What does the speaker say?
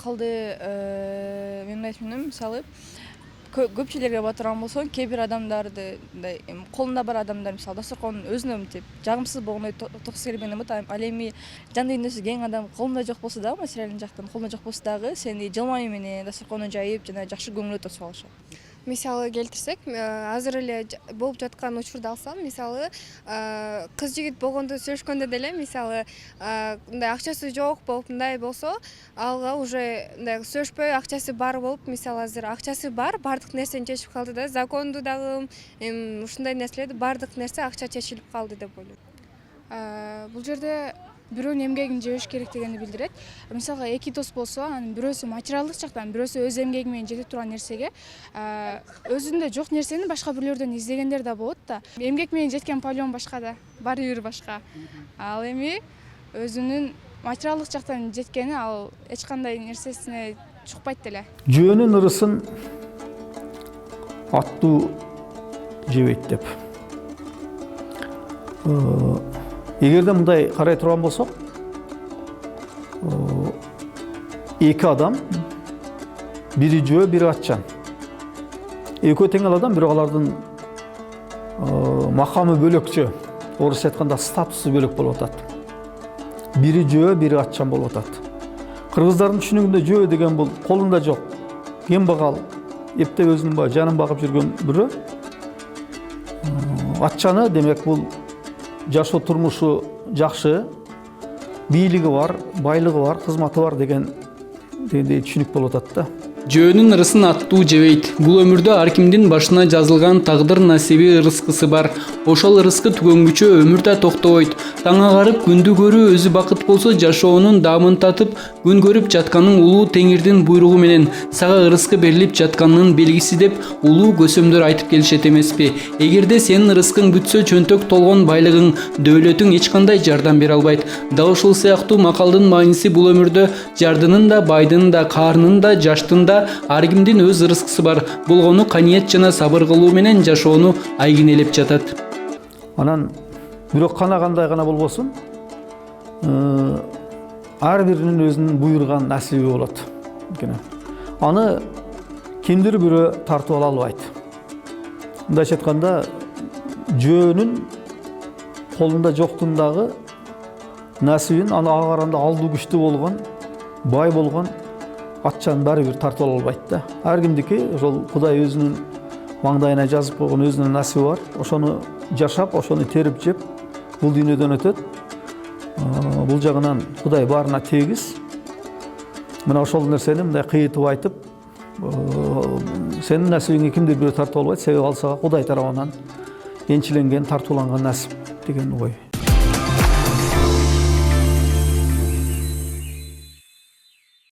акылды мен айтмын мисалы көпчүлөргө батырган болсоң кээ бир адамдарды мындай колунда бар адамдар мисалы дасторкон өзүнө мынтип жагымсыз болгондой токсус келбеген эмет ал эми жан дүйнөсү кең адам колунда жок болсо дагы материалдык жактан колунда жок болсо дагы сени жылмаю менен дасторкону жайып жана жакшы көңүлдө тосуп алышат. Мисалы келтирсек, азыр эле болуп жаткан учурду алсам, мисалы кыз жигит болгондо сүйлөшкөндө деле, мисалы мындай акчасы жок болуп мындай болсо, алга уже мындай сүйлөшпөй акчасы бар болуп, мисалы азыр акчасы бар, бардык нерсени чечип калды да, законду дагы, ушундай нерселерди бардык нерсе акча чечилип калды деп ойлойм. Бул жерде бирөөнүн эмгегин жебеш керек дегенди билдирет. Мисалга эки дос болсо, анын бирөөсү материалдык жактан, бирөөсү өз эмгеги менен жетип турган нерсеге өзүндө жок нерсени башка бирлөрдөн издегендер да болот да. Эмгек менен жеткен палеон башка да, баары бир башка. Ал эми өзүнүн материалдык жактан жеткени ал эч кандай нерсесине чукпайт деле. Жөөнүн ырысын аттуу жебейт деп. Эгерде мындай карай турган болсок, эки адам, бири жөө, бири атчан. Экөө тең адам, бирок алардын макамы бөлөкчө. Орусча айтканда статусу бөлөк болуп атат. Бири жөө, бири атчан болуп атат. Кыргыздардын түшүнүгүндө жөө деген бул колунда жок, кембагал, эптеп өзүнүн жанын багып жүргөн бирөө. Атчаны демек бул жашоо турмушу жакшы, бийлиги бар, байлыгы бар, кызматы бар деген түшүнүк болуп атат да. Жөөнүн ырысын аттуу жебейт. Бул өмүрдө ар кимдин башына жазылган тагдыр насиби ырыскысы бар. Ошол ырыскы түгөнгүчө өмүр да токтобойт. Таң агарып күндү көрүү өзү бакыт болсо, жашоонун даамын татып, күн көрүп жатканын улуу Теңирдин буйругу менен сага ырыскы берилип жатканынын белгиси деп улуу көсөмдөр айтып келишет эмеспи? Эгерде сенин ырыскың бүтсө, чөнтөк толгон байлыгың, дөөлөтүң эч кандай жардам бере албайт. Дал ушул сыяктуу макалдын мааниси бул өмүрдө жардынын да, байдын да, каарынын да, жаштын да ар кимдин өз ырыскысы бар. Болгону каниет жана сабыр кылуу менен жашоону айгинелеп жатат. Анан бирок кандай гана болбосун, ар биринин өзүнүн буйруган насиби болот. Аны кимдир бирөө тартып ала албайт. Мындайча айтканда, жөөнүн колунда жоктун дагы насибин аны ага караганда алдуу күчтүү болгон, бай болгон атчан баары бир тартып ала албайт да. Ар кимдики ошол Кудай өзүнүн маңдайына жазып койгон өзүнүн насиби бар. Ошону жашап, ошону терип жеп, бул дүйнөдөн өтөт. Бул жагынан Кудай баарына тегиз. Мына ошол нерсени мындай кыйытып айтып, сенин насибиңи кимдир бирөө тартып албайт, себеби ал сага Кудай тарабынан энчиленген, тартууланган насип деген ой.